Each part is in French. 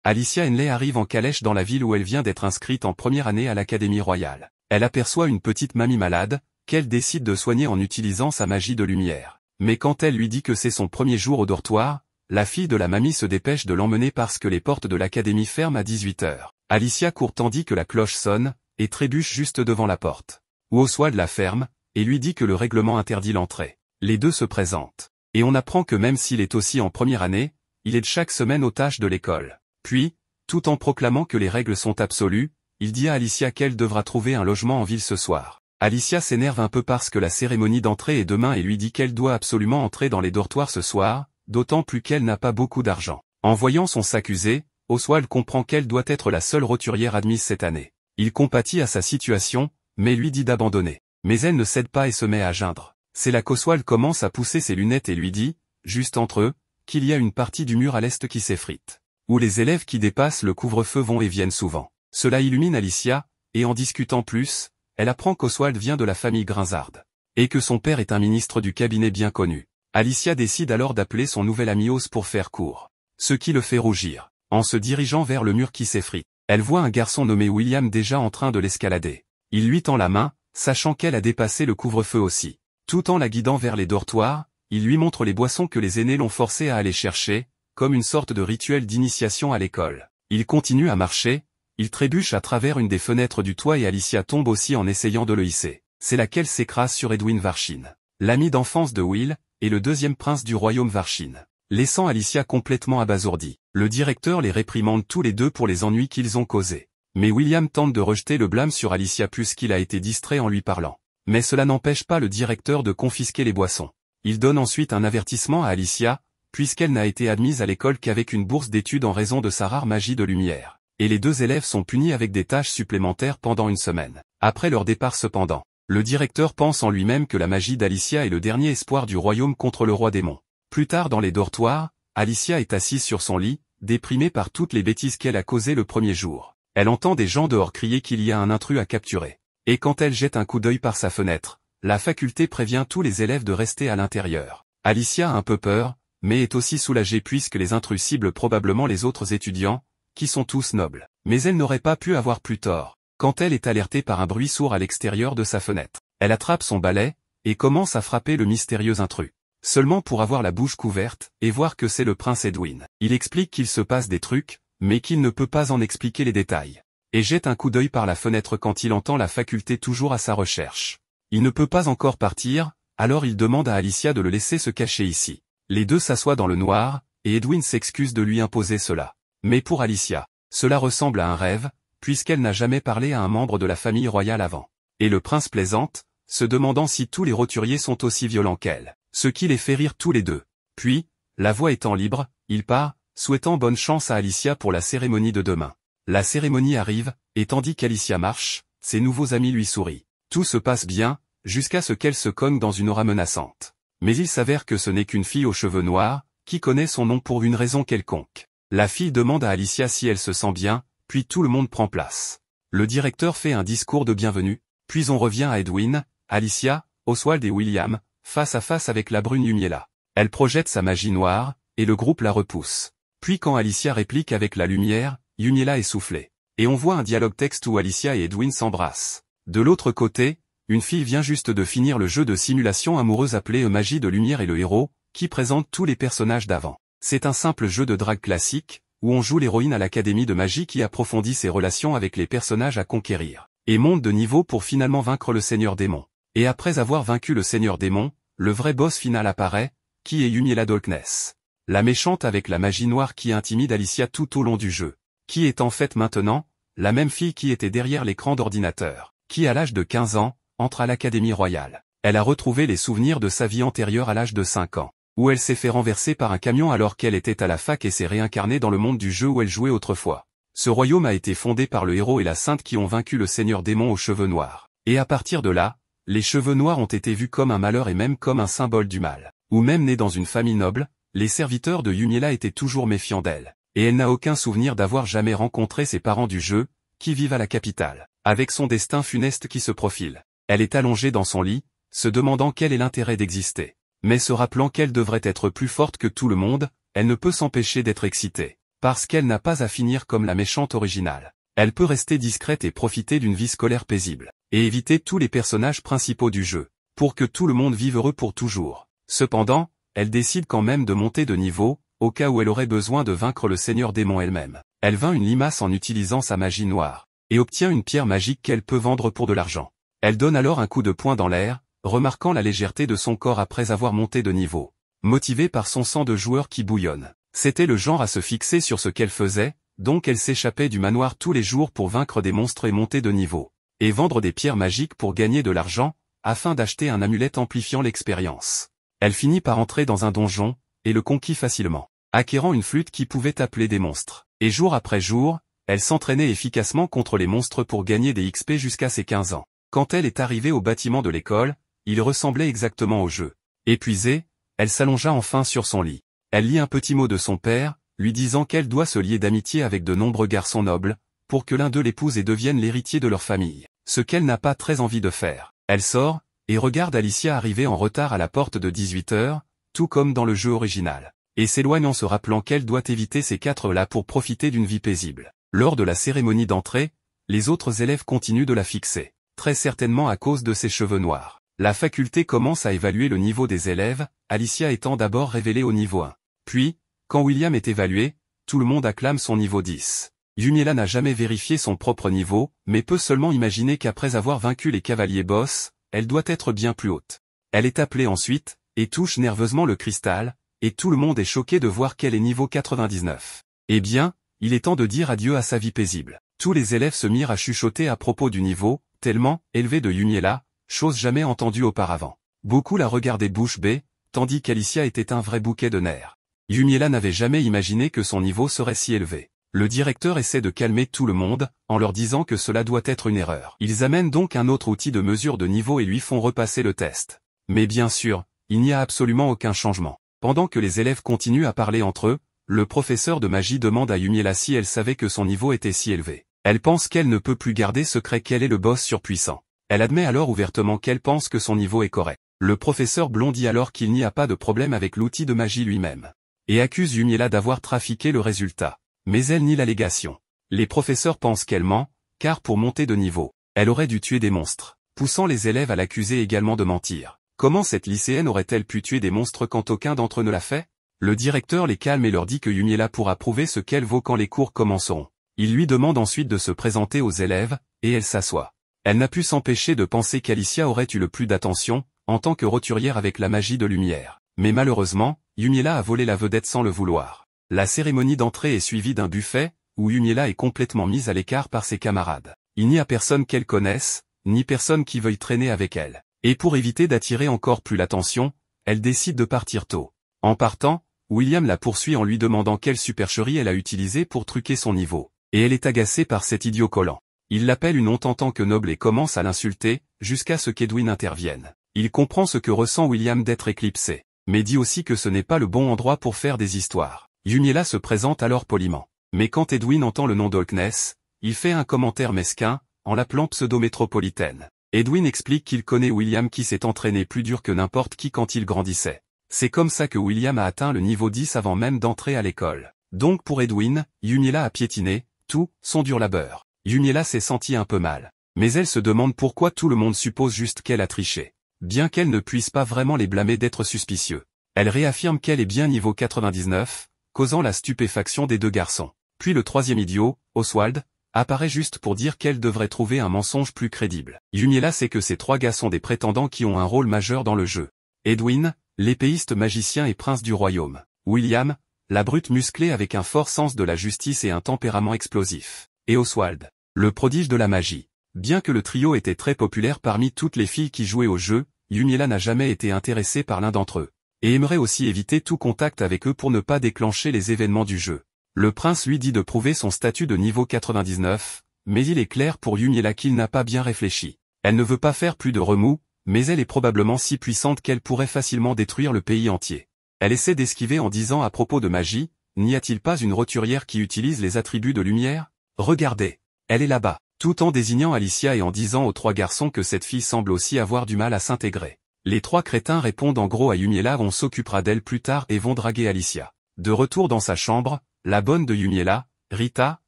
Alicia Henley arrive en calèche dans la ville où elle vient d'être inscrite en première année à l'Académie royale. Elle aperçoit une petite mamie malade, qu'elle décide de soigner en utilisant sa magie de lumière. Mais quand elle lui dit que c'est son premier jour au dortoir, la fille de la mamie se dépêche de l'emmener parce que les portes de l'académie ferment à 18 h. Alicia court tandis que la cloche sonne, et trébuche juste devant la porte. Oswald la ferme, et lui dit que le règlement interdit l'entrée. Les deux se présentent. Et on apprend que même s'il est aussi en première année, il aide chaque semaine aux tâches de l'école. Puis, tout en proclamant que les règles sont absolues, il dit à Alicia qu'elle devra trouver un logement en ville ce soir. Alicia s'énerve un peu parce que la cérémonie d'entrée est demain et lui dit qu'elle doit absolument entrer dans les dortoirs ce soir, d'autant plus qu'elle n'a pas beaucoup d'argent. En voyant son sac usé, Oswald comprend qu'elle doit être la seule roturière admise cette année. Il compatit à sa situation, mais lui dit d'abandonner. Mais elle ne cède pas et se met à geindre. C'est là qu'Oswald commence à pousser ses lunettes et lui dit, juste entre eux, qu'il y a une partie du mur à l'est qui s'effrite. Où les élèves qui dépassent le couvre-feu vont et viennent souvent. Cela illumine Alicia, et en discutant plus, elle apprend qu'Oswald vient de la famille Grinzard. Et que son père est un ministre du cabinet bien connu. Alicia décide alors d'appeler son nouvel ami Os pour faire court. Ce qui le fait rougir. En se dirigeant vers le mur qui s'effrite, elle voit un garçon nommé William déjà en train de l'escalader. Il lui tend la main, sachant qu'elle a dépassé le couvre-feu aussi. Tout en la guidant vers les dortoirs, il lui montre les boissons que les aînés l'ont forcé à aller chercher, comme une sorte de rituel d'initiation à l'école. Il continue à marcher, il trébuche à travers une des fenêtres du toit et Alicia tombe aussi en essayant de le hisser. C'est laquelle s'écrase sur Edwin Varshin, l'ami d'enfance de Will, et le deuxième prince du royaume Varshin, laissant Alicia complètement abasourdie. Le directeur les réprimande tous les deux pour les ennuis qu'ils ont causés. Mais William tente de rejeter le blâme sur Alicia puisqu'il a été distrait en lui parlant. Mais cela n'empêche pas le directeur de confisquer les boissons. Il donne ensuite un avertissement à Alicia, puisqu'elle n'a été admise à l'école qu'avec une bourse d'études en raison de sa rare magie de lumière. Et les deux élèves sont punis avec des tâches supplémentaires pendant une semaine. Après leur départ cependant, le directeur pense en lui-même que la magie d'Alicia est le dernier espoir du royaume contre le roi démon. Plus tard dans les dortoirs, Alicia est assise sur son lit, déprimée par toutes les bêtises qu'elle a causées le premier jour. Elle entend des gens dehors crier qu'il y a un intrus à capturer. Et quand elle jette un coup d'œil par sa fenêtre, la faculté prévient tous les élèves de rester à l'intérieur. Alicia a un peu peur, mais est aussi soulagée puisque les intrus ciblent probablement les autres étudiants, qui sont tous nobles. Mais elle n'aurait pas pu avoir plus tort, quand elle est alertée par un bruit sourd à l'extérieur de sa fenêtre. Elle attrape son balai, et commence à frapper le mystérieux intrus. Seulement pour avoir la bouche couverte, et voir que c'est le prince Edwin. Il explique qu'il se passe des trucs, mais qu'il ne peut pas en expliquer les détails. Et jette un coup d'œil par la fenêtre quand il entend la faculté toujours à sa recherche. Il ne peut pas encore partir, alors il demande à Alicia de le laisser se cacher ici. Les deux s'assoient dans le noir, et Edwin s'excuse de lui imposer cela. Mais pour Alicia, cela ressemble à un rêve, puisqu'elle n'a jamais parlé à un membre de la famille royale avant. Et le prince plaisante, se demandant si tous les roturiers sont aussi violents qu'elle, ce qui les fait rire tous les deux. Puis, la voix étant libre, il part, souhaitant bonne chance à Alicia pour la cérémonie de demain. La cérémonie arrive, et tandis qu'Alicia marche, ses nouveaux amis lui sourient. Tout se passe bien, jusqu'à ce qu'elle se cogne dans une aura menaçante. Mais il s'avère que ce n'est qu'une fille aux cheveux noirs, qui connaît son nom pour une raison quelconque. La fille demande à Alicia si elle se sent bien, puis tout le monde prend place. Le directeur fait un discours de bienvenue, puis on revient à Edwin, Alicia, Oswald et William, face à face avec la brune Yumiella. Elle projette sa magie noire, et le groupe la repousse. Puis quand Alicia réplique avec la lumière, Yumiella est soufflée. Et on voit un dialogue texte où Alicia et Edwin s'embrassent. De l'autre côté, une fille vient juste de finir le jeu de simulation amoureuse appelé Magie de lumière et le héros, qui présente tous les personnages d'avant. C'est un simple jeu de drague classique, où on joue l'héroïne à l'académie de magie qui approfondit ses relations avec les personnages à conquérir, et monte de niveau pour finalement vaincre le seigneur démon. Et après avoir vaincu le seigneur démon, le vrai boss final apparaît, qui est Yumiella Dolkness. La méchante avec la magie noire qui intimide Alicia tout au long du jeu, qui est en fait maintenant, la même fille qui était derrière l'écran d'ordinateur, qui à l'âge de 15 ans, entre à l'Académie royale. Elle a retrouvé les souvenirs de sa vie antérieure à l'âge de 5 ans, où elle s'est fait renverser par un camion alors qu'elle était à la fac et s'est réincarnée dans le monde du jeu où elle jouait autrefois. Ce royaume a été fondé par le héros et la sainte qui ont vaincu le seigneur démon aux cheveux noirs. Et à partir de là, les cheveux noirs ont été vus comme un malheur et même comme un symbole du mal. Ou même née dans une famille noble, les serviteurs de Yumiella étaient toujours méfiants d'elle. Et elle n'a aucun souvenir d'avoir jamais rencontré ses parents du jeu, qui vivent à la capitale, avec son destin funeste qui se profile. Elle est allongée dans son lit, se demandant quel est l'intérêt d'exister. Mais se rappelant qu'elle devrait être plus forte que tout le monde, elle ne peut s'empêcher d'être excitée. parce qu'elle n'a pas à finir comme la méchante originale. Elle peut rester discrète et profiter d'une vie scolaire paisible, et éviter tous les personnages principaux du jeu, pour que tout le monde vive heureux pour toujours. Cependant, elle décide quand même de monter de niveau, au cas où elle aurait besoin de vaincre le Seigneur Démon elle-même. Elle vainc une limace en utilisant sa magie noire, et obtient une pierre magique qu'elle peut vendre pour de l'argent. Elle donne alors un coup de poing dans l'air, remarquant la légèreté de son corps après avoir monté de niveau. Motivée par son sang de joueur qui bouillonne, c'était le genre à se fixer sur ce qu'elle faisait, donc elle s'échappait du manoir tous les jours pour vaincre des monstres et monter de niveau, et vendre des pierres magiques pour gagner de l'argent, afin d'acheter un amulette amplifiant l'expérience. Elle finit par entrer dans un donjon, et le conquit facilement, acquérant une flûte qui pouvait appeler des monstres. Et jour après jour, elle s'entraînait efficacement contre les monstres pour gagner des XP jusqu'à ses 15 ans. Quand elle est arrivée au bâtiment de l'école, il ressemblait exactement au jeu. Épuisée, elle s'allongea enfin sur son lit. Elle lit un petit mot de son père, lui disant qu'elle doit se lier d'amitié avec de nombreux garçons nobles, pour que l'un d'eux l'épouse et devienne l'héritier de leur famille. Ce qu'elle n'a pas très envie de faire. Elle sort, et regarde Alicia arriver en retard à la porte de 18 heures, tout comme dans le jeu original, et s'éloigne en se rappelant qu'elle doit éviter ces 4-là pour profiter d'une vie paisible. Lors de la cérémonie d'entrée, les autres élèves continuent de la fixer, très certainement à cause de ses cheveux noirs. La faculté commence à évaluer le niveau des élèves, Alicia étant d'abord révélée au niveau 1. Puis, quand William est évalué, tout le monde acclame son niveau 10. Yumiella n'a jamais vérifié son propre niveau, mais peut seulement imaginer qu'après avoir vaincu les cavaliers boss, elle doit être bien plus haute. Elle est appelée ensuite, et touche nerveusement le cristal, et tout le monde est choqué de voir qu'elle est niveau 99. Eh bien, il est temps de dire adieu à sa vie paisible. Tous les élèves se mirent à chuchoter à propos du niveau, tellement élevé de Yumiella, chose jamais entendue auparavant. Beaucoup la regardaient bouche bée, tandis qu'Alicia était un vrai bouquet de nerfs. Yumiella n'avait jamais imaginé que son niveau serait si élevé. Le directeur essaie de calmer tout le monde, en leur disant que cela doit être une erreur. Ils amènent donc un autre outil de mesure de niveau et lui font repasser le test. Mais bien sûr, il n'y a absolument aucun changement. Pendant que les élèves continuent à parler entre eux, le professeur de magie demande à Yumiella si elle savait que son niveau était si élevé. Elle pense qu'elle ne peut plus garder secret qu'elle est le boss surpuissant. Elle admet alors ouvertement qu'elle pense que son niveau est correct. Le professeur blond dit alors qu'il n'y a pas de problème avec l'outil de magie lui-même, et accuse Yumiella d'avoir trafiqué le résultat. Mais elle nie l'allégation. Les professeurs pensent qu'elle ment, car pour monter de niveau, elle aurait dû tuer des monstres, poussant les élèves à l'accuser également de mentir. Comment cette lycéenne aurait-elle pu tuer des monstres quand aucun d'entre eux ne l'a fait? Le directeur les calme et leur dit que Yumiella pourra prouver ce qu'elle vaut quand les cours commenceront. Il lui demande ensuite de se présenter aux élèves, et elle s'assoit. Elle n'a pu s'empêcher de penser qu'Alicia aurait eu le plus d'attention, en tant que roturière avec la magie de lumière. Mais malheureusement, Yumiella a volé la vedette sans le vouloir. La cérémonie d'entrée est suivie d'un buffet, où Yumiella est complètement mise à l'écart par ses camarades. Il n'y a personne qu'elle connaisse, ni personne qui veuille traîner avec elle. Et pour éviter d'attirer encore plus l'attention, elle décide de partir tôt. En partant, William la poursuit en lui demandant quelle supercherie elle a utilisée pour truquer son niveau. Et elle est agacée par cet idiot collant. Il l'appelle une honte en tant que noble et commence à l'insulter, jusqu'à ce qu'Edwin intervienne. Il comprend ce que ressent William d'être éclipsé, mais dit aussi que ce n'est pas le bon endroit pour faire des histoires. Yumiella se présente alors poliment. Mais quand Edwin entend le nom d'Holkness, il fait un commentaire mesquin, en l'appelant pseudo-métropolitaine. Edwin explique qu'il connaît William qui s'est entraîné plus dur que n'importe qui quand il grandissait. C'est comme ça que William a atteint le niveau 10 avant même d'entrer à l'école. Donc pour Edwin, Yumiella a piétiné tout son dur labeur. Yumiella s'est sentie un peu mal. Mais elle se demande pourquoi tout le monde suppose juste qu'elle a triché. Bien qu'elle ne puisse pas vraiment les blâmer d'être suspicieux. Elle réaffirme qu'elle est bien niveau 99, causant la stupéfaction des deux garçons. Puis le troisième idiot, Oswald, apparaît juste pour dire qu'elle devrait trouver un mensonge plus crédible. Yumiella sait que ces trois gars sont des prétendants qui ont un rôle majeur dans le jeu. Edwin, l'épéiste magicien et prince du royaume. William, la brute musclée avec un fort sens de la justice et un tempérament explosif. Et Oswald, le prodige de la magie. Bien que le trio était très populaire parmi toutes les filles qui jouaient au jeu, Yumiella n'a jamais été intéressée par l'un d'entre eux. Et aimerait aussi éviter tout contact avec eux pour ne pas déclencher les événements du jeu. Le prince lui dit de prouver son statut de niveau 99, mais il est clair pour Yumiella qu'il n'a pas bien réfléchi. Elle ne veut pas faire plus de remous, mais elle est probablement si puissante qu'elle pourrait facilement détruire le pays entier. Elle essaie d'esquiver en disant à propos de magie, n'y a-t-il pas une roturière qui utilise les attributs de lumière? Regardez, elle est là-bas, tout en désignant Alicia et en disant aux trois garçons que cette fille semble aussi avoir du mal à s'intégrer. Les trois crétins répondent en gros à Yumiella, on s'occupera d'elle plus tard et vont draguer Alicia. De retour dans sa chambre, la bonne de Yumiela, Rita,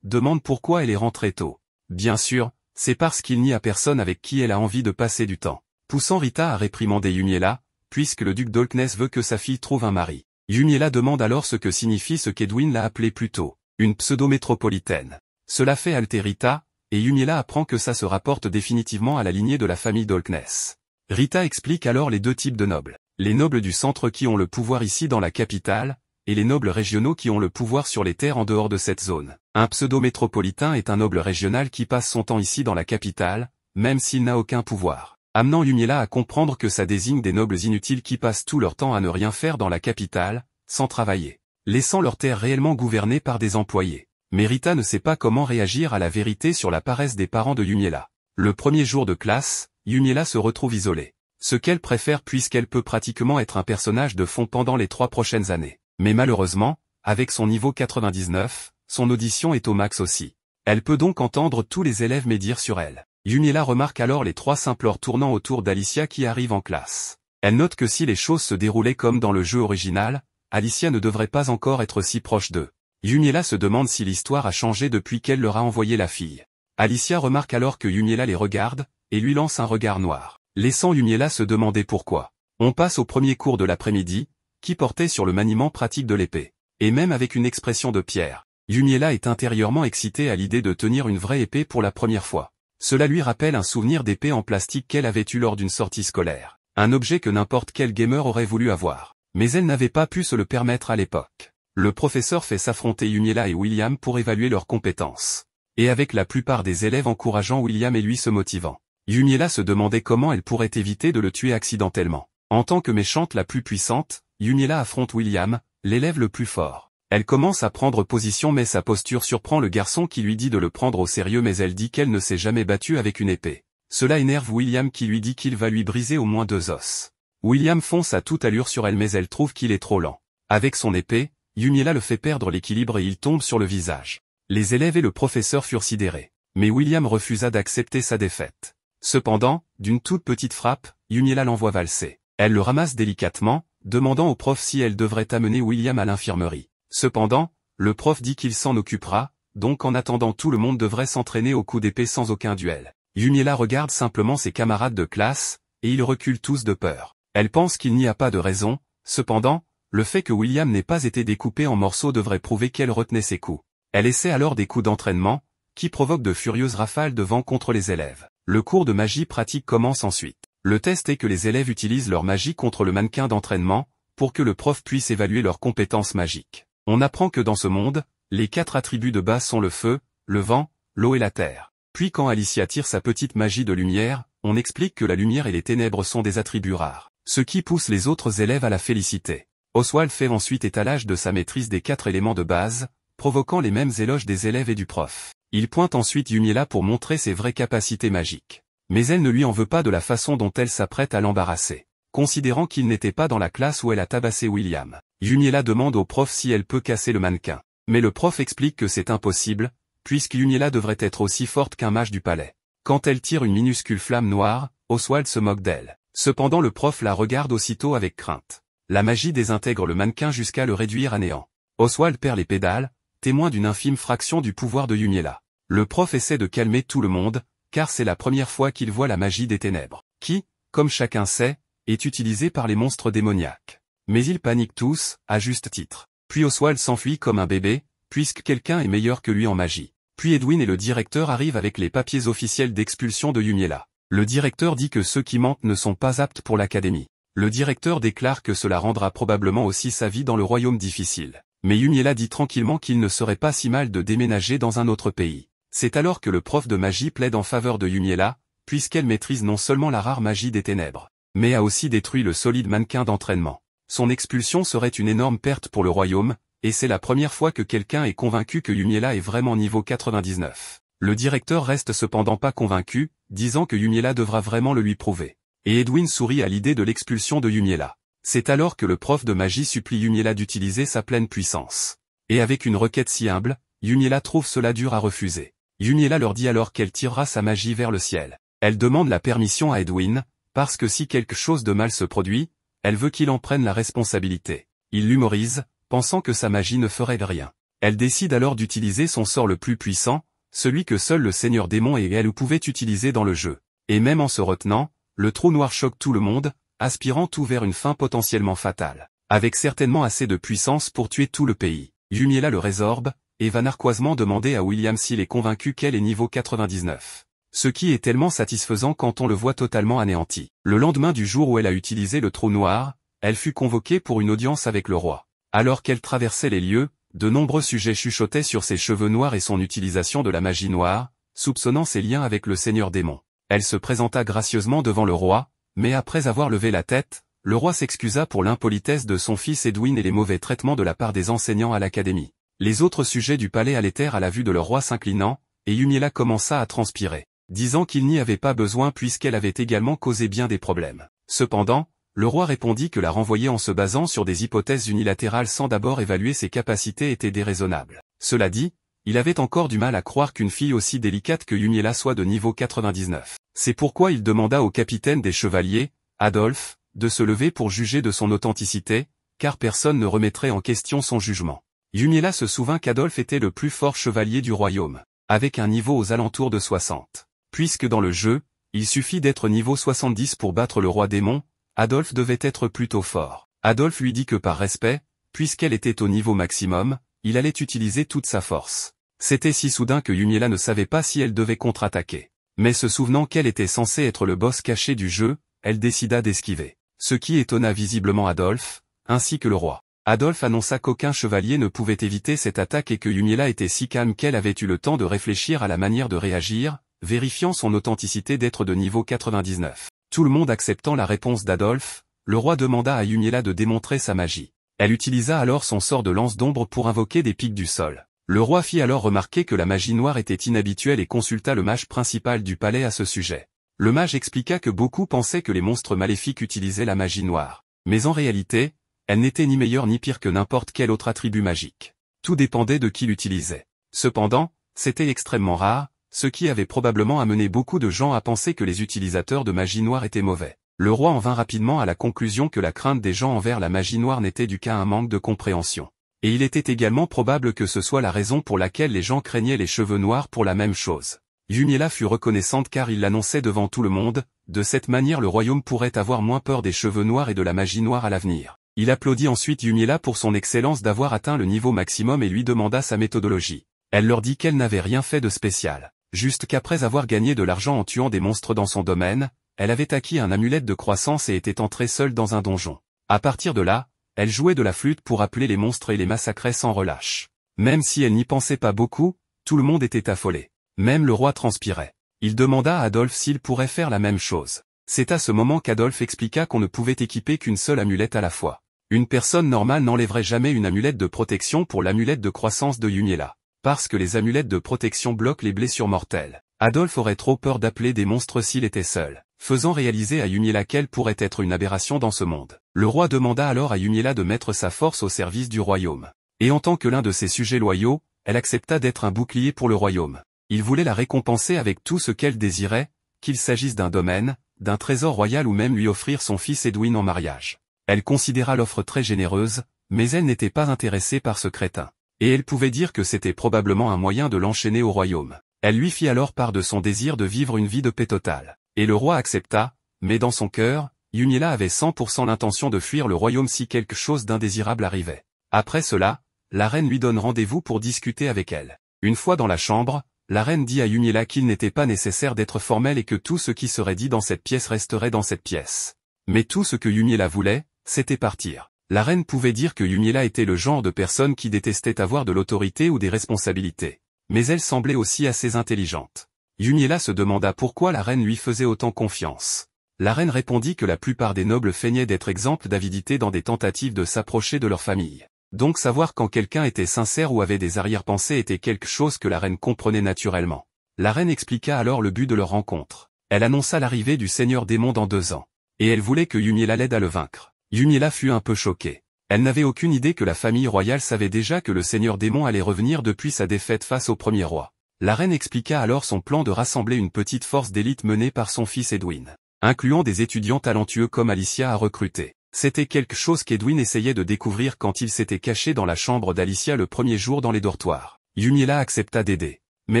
demande pourquoi elle est rentrée tôt. Bien sûr, c'est parce qu'il n'y a personne avec qui elle a envie de passer du temps. Poussant Rita à réprimander Yumiela, puisque le duc d'Olkness veut que sa fille trouve un mari. Yumiela demande alors ce que signifie ce qu'Edwin l'a appelé plus tôt, une pseudo-métropolitaine. Cela fait halter Rita, et Yumiela apprend que ça se rapporte définitivement à la lignée de la famille d'Olkness. Rita explique alors les deux types de nobles. Les nobles du centre qui ont le pouvoir ici dans la capitale, et les nobles régionaux qui ont le pouvoir sur les terres en dehors de cette zone. Un pseudo-métropolitain est un noble régional qui passe son temps ici dans la capitale, même s'il n'a aucun pouvoir. Amenant Yumiela à comprendre que ça désigne des nobles inutiles qui passent tout leur temps à ne rien faire dans la capitale, sans travailler, laissant leurs terres réellement gouvernées par des employés. Mais Rita ne sait pas comment réagir à la vérité sur la paresse des parents de Yumiela. Le premier jour de classe, Yumiela se retrouve isolée. Ce qu'elle préfère puisqu'elle peut pratiquement être un personnage de fond pendant les 3 prochaines années. Mais malheureusement, avec son niveau 99, son audition est au max aussi. Elle peut donc entendre tous les élèves médire sur elle. Yumiela remarque alors les 3 simpleurs tournant autour d'Alicia qui arrive en classe. Elle note que si les choses se déroulaient comme dans le jeu original, Alicia ne devrait pas encore être si proche d'eux. Yumiela se demande si l'histoire a changé depuis qu'elle leur a envoyé la fille. Alicia remarque alors que Yumiela les regarde, et lui lance un regard noir, laissant Yumiela se demander pourquoi. On passe au premier cours de l'après-midi, qui portait sur le maniement pratique de l'épée. Et même avec une expression de pierre, Yumiela est intérieurement excitée à l'idée de tenir une vraie épée pour la première fois. Cela lui rappelle un souvenir d'épée en plastique qu'elle avait eu lors d'une sortie scolaire. Un objet que n'importe quel gamer aurait voulu avoir. Mais elle n'avait pas pu se le permettre à l'époque. Le professeur fait s'affronter Yumiela et William pour évaluer leurs compétences. Et avec la plupart des élèves encourageant William et lui se motivant. Yumiela se demandait comment elle pourrait éviter de le tuer accidentellement. En tant que méchante la plus puissante, Yumiela affronte William, l'élève le plus fort. Elle commence à prendre position mais sa posture surprend le garçon qui lui dit de le prendre au sérieux mais elle dit qu'elle ne s'est jamais battue avec une épée. Cela énerve William qui lui dit qu'il va lui briser au moins 2 os. William fonce à toute allure sur elle mais elle trouve qu'il est trop lent. Avec son épée, Yumiela le fait perdre l'équilibre et il tombe sur le visage. Les élèves et le professeur furent sidérés. Mais William refusa d'accepter sa défaite. Cependant, d'une toute petite frappe, Yumiela l'envoie valser. Elle le ramasse délicatement, demandant au prof si elle devrait amener William à l'infirmerie. Cependant, le prof dit qu'il s'en occupera, donc en attendant tout le monde devrait s'entraîner au coup d'épée sans aucun duel. Yumiela regarde simplement ses camarades de classe, et ils reculent tous de peur. Elle pense qu'il n'y a pas de raison, cependant, le fait que William n'ait pas été découpé en morceaux devrait prouver qu'elle retenait ses coups. Elle essaie alors des coups d'entraînement, qui provoquent de furieuses rafales de vent contre les élèves. Le cours de magie pratique commence ensuite. Le test est que les élèves utilisent leur magie contre le mannequin d'entraînement, pour que le prof puisse évaluer leurs compétences magiques. On apprend que dans ce monde, les 4 attributs de base sont le feu, le vent, l'eau et la terre. Puis quand Alicia tire sa petite magie de lumière, on explique que la lumière et les ténèbres sont des attributs rares, ce qui pousse les autres élèves à la féliciter. Oswald fait ensuite étalage de sa maîtrise des 4 éléments de base, provoquant les mêmes éloges des élèves et du prof. Il pointe ensuite Yumiela pour montrer ses vraies capacités magiques. Mais elle ne lui en veut pas de la façon dont elle s'apprête à l'embarrasser. Considérant qu'il n'était pas dans la classe où elle a tabassé William, Yumiela demande au prof si elle peut casser le mannequin. Mais le prof explique que c'est impossible, puisque Yumiela devrait être aussi forte qu'un mage du palais. Quand elle tire une minuscule flamme noire, Oswald se moque d'elle. Cependant le prof la regarde aussitôt avec crainte. La magie désintègre le mannequin jusqu'à le réduire à néant. Oswald perd les pédales, témoin d'une infime fraction du pouvoir de Yumiela. Le prof essaie de calmer tout le monde, car c'est la première fois qu'il voit la magie des ténèbres, qui, comme chacun sait, est utilisée par les monstres démoniaques. Mais ils paniquent tous, à juste titre. Puis Oswald s'enfuit comme un bébé, puisque quelqu'un est meilleur que lui en magie. Puis Edwin et le directeur arrivent avec les papiers officiels d'expulsion de Yumiela. Le directeur dit que ceux qui mentent ne sont pas aptes pour l'académie. Le directeur déclare que cela rendra probablement aussi sa vie dans le royaume difficile. Mais Yumiela dit tranquillement qu'il ne serait pas si mal de déménager dans un autre pays. C'est alors que le prof de magie plaide en faveur de Yumiela, puisqu'elle maîtrise non seulement la rare magie des ténèbres, mais a aussi détruit le solide mannequin d'entraînement. Son expulsion serait une énorme perte pour le royaume, et c'est la première fois que quelqu'un est convaincu que Yumiela est vraiment niveau 99. Le directeur reste cependant pas convaincu, disant que Yumiela devra vraiment le lui prouver. Et Edwin sourit à l'idée de l'expulsion de Yumiela. C'est alors que le prof de magie supplie Yumiela d'utiliser sa pleine puissance. Et avec une requête si humble, Yumiela trouve cela dur à refuser. Yumiela leur dit alors qu'elle tirera sa magie vers le ciel. Elle demande la permission à Edwin, parce que si quelque chose de mal se produit, elle veut qu'il en prenne la responsabilité. Il l'humorise, pensant que sa magie ne ferait rien. Elle décide alors d'utiliser son sort le plus puissant, celui que seul le Seigneur Démon et elle pouvaient utiliser dans le jeu. Et même en se retenant, le trou noir choque tout le monde, aspirant tout vers une fin potentiellement fatale. Avec certainement assez de puissance pour tuer tout le pays. Yumiella le résorbe, et va narquoisement demander à William s'il est convaincu qu'elle est niveau 99. Ce qui est tellement satisfaisant quand on le voit totalement anéanti. Le lendemain du jour où elle a utilisé le trou noir, elle fut convoquée pour une audience avec le roi. Alors qu'elle traversait les lieux, de nombreux sujets chuchotaient sur ses cheveux noirs et son utilisation de la magie noire, soupçonnant ses liens avec le Seigneur Démon. Elle se présenta gracieusement devant le roi, mais après avoir levé la tête, le roi s'excusa pour l'impolitesse de son fils Edwin et les mauvais traitements de la part des enseignants à l'académie. Les autres sujets du palais allaitèrent à la vue de leur roi s'inclinant, et Yumiella commença à transpirer, disant qu'il n'y avait pas besoin puisqu'elle avait également causé bien des problèmes. Cependant, le roi répondit que la renvoyer en se basant sur des hypothèses unilatérales sans d'abord évaluer ses capacités était déraisonnable. Cela dit, il avait encore du mal à croire qu'une fille aussi délicate que Yumiella soit de niveau 99. C'est pourquoi il demanda au capitaine des chevaliers, Adolphe, de se lever pour juger de son authenticité, car personne ne remettrait en question son jugement. Yumiella se souvint qu'Adolphe était le plus fort chevalier du royaume, avec un niveau aux alentours de 60. Puisque dans le jeu, il suffit d'être niveau 70 pour battre le roi démon, Adolphe devait être plutôt fort. Adolphe lui dit que par respect, puisqu'elle était au niveau maximum, il allait utiliser toute sa force. C'était si soudain que Yumiella ne savait pas si elle devait contre-attaquer. Mais se souvenant qu'elle était censée être le boss caché du jeu, elle décida d'esquiver. Ce qui étonna visiblement Adolphe, ainsi que le roi. Adolphe annonça qu'aucun chevalier ne pouvait éviter cette attaque et que Yumiella était si calme qu'elle avait eu le temps de réfléchir à la manière de réagir, vérifiant son authenticité d'être de niveau 99. Tout le monde acceptant la réponse d'Adolphe, le roi demanda à Yumiella de démontrer sa magie. Elle utilisa alors son sort de lance d'ombre pour invoquer des pics du sol. Le roi fit alors remarquer que la magie noire était inhabituelle et consulta le mage principal du palais à ce sujet. Le mage expliqua que beaucoup pensaient que les monstres maléfiques utilisaient la magie noire. Mais en réalité, elle n'était ni meilleure ni pire que n'importe quel autre attribut magique. Tout dépendait de qui l'utilisait. Cependant, c'était extrêmement rare, ce qui avait probablement amené beaucoup de gens à penser que les utilisateurs de magie noire étaient mauvais. Le roi en vint rapidement à la conclusion que la crainte des gens envers la magie noire n'était due qu'à un manque de compréhension. Et il était également probable que ce soit la raison pour laquelle les gens craignaient les cheveux noirs pour la même chose. Yumiella fut reconnaissante car il l'annonçait devant tout le monde, de cette manière le royaume pourrait avoir moins peur des cheveux noirs et de la magie noire à l'avenir. Il applaudit ensuite Yumiella pour son excellence d'avoir atteint le niveau maximum et lui demanda sa méthodologie. Elle leur dit qu'elle n'avait rien fait de spécial. Juste qu'après avoir gagné de l'argent en tuant des monstres dans son domaine, elle avait acquis un amulette de croissance et était entrée seule dans un donjon. À partir de là, elle jouait de la flûte pour appeler les monstres et les massacrait sans relâche. Même si elle n'y pensait pas beaucoup, tout le monde était affolé. Même le roi transpirait. Il demanda à Adolphe s'il pourrait faire la même chose. C'est à ce moment qu'Adolphe expliqua qu'on ne pouvait équiper qu'une seule amulette à la fois. Une personne normale n'enlèverait jamais une amulette de protection pour l'amulette de croissance de Yumiella. Parce que les amulettes de protection bloquent les blessures mortelles. Adolphe aurait trop peur d'appeler des monstres s'il était seul, faisant réaliser à Yumiella qu'elle pourrait être une aberration dans ce monde. Le roi demanda alors à Yumiella de mettre sa force au service du royaume. Et en tant que l'un de ses sujets loyaux, elle accepta d'être un bouclier pour le royaume. Il voulait la récompenser avec tout ce qu'elle désirait, qu'il s'agisse d'un domaine, d'un trésor royal ou même lui offrir son fils Edwin en mariage. Elle considéra l'offre très généreuse, mais elle n'était pas intéressée par ce crétin. Et elle pouvait dire que c'était probablement un moyen de l'enchaîner au royaume. Elle lui fit alors part de son désir de vivre une vie de paix totale. Et le roi accepta, mais dans son cœur, Yumiella avait 100% l'intention de fuir le royaume si quelque chose d'indésirable arrivait. Après cela, la reine lui donne rendez-vous pour discuter avec elle. Une fois dans la chambre, la reine dit à Yumiella qu'il n'était pas nécessaire d'être formelle et que tout ce qui serait dit dans cette pièce resterait dans cette pièce. Mais tout ce que Yumiella voulait, c'était partir. La reine pouvait dire que Yumiella était le genre de personne qui détestait avoir de l'autorité ou des responsabilités. Mais elle semblait aussi assez intelligente. Yumiella se demanda pourquoi la reine lui faisait autant confiance. La reine répondit que la plupart des nobles feignaient d'être exemples d'avidité dans des tentatives de s'approcher de leur famille. Donc savoir quand quelqu'un était sincère ou avait des arrière-pensées était quelque chose que la reine comprenait naturellement. La reine expliqua alors le but de leur rencontre. Elle annonça l'arrivée du Seigneur Démon dans 2 ans. Et elle voulait que Yumiella l'aide à le vaincre. Yumiella fut un peu choquée. Elle n'avait aucune idée que la famille royale savait déjà que le Seigneur Démon allait revenir depuis sa défaite face au premier roi. La reine expliqua alors son plan de rassembler une petite force d'élite menée par son fils Edwin, incluant des étudiants talentueux comme Alicia à recruter. C'était quelque chose qu'Edwin essayait de découvrir quand il s'était caché dans la chambre d'Alicia le premier jour dans les dortoirs. Yumiella accepta d'aider. Mais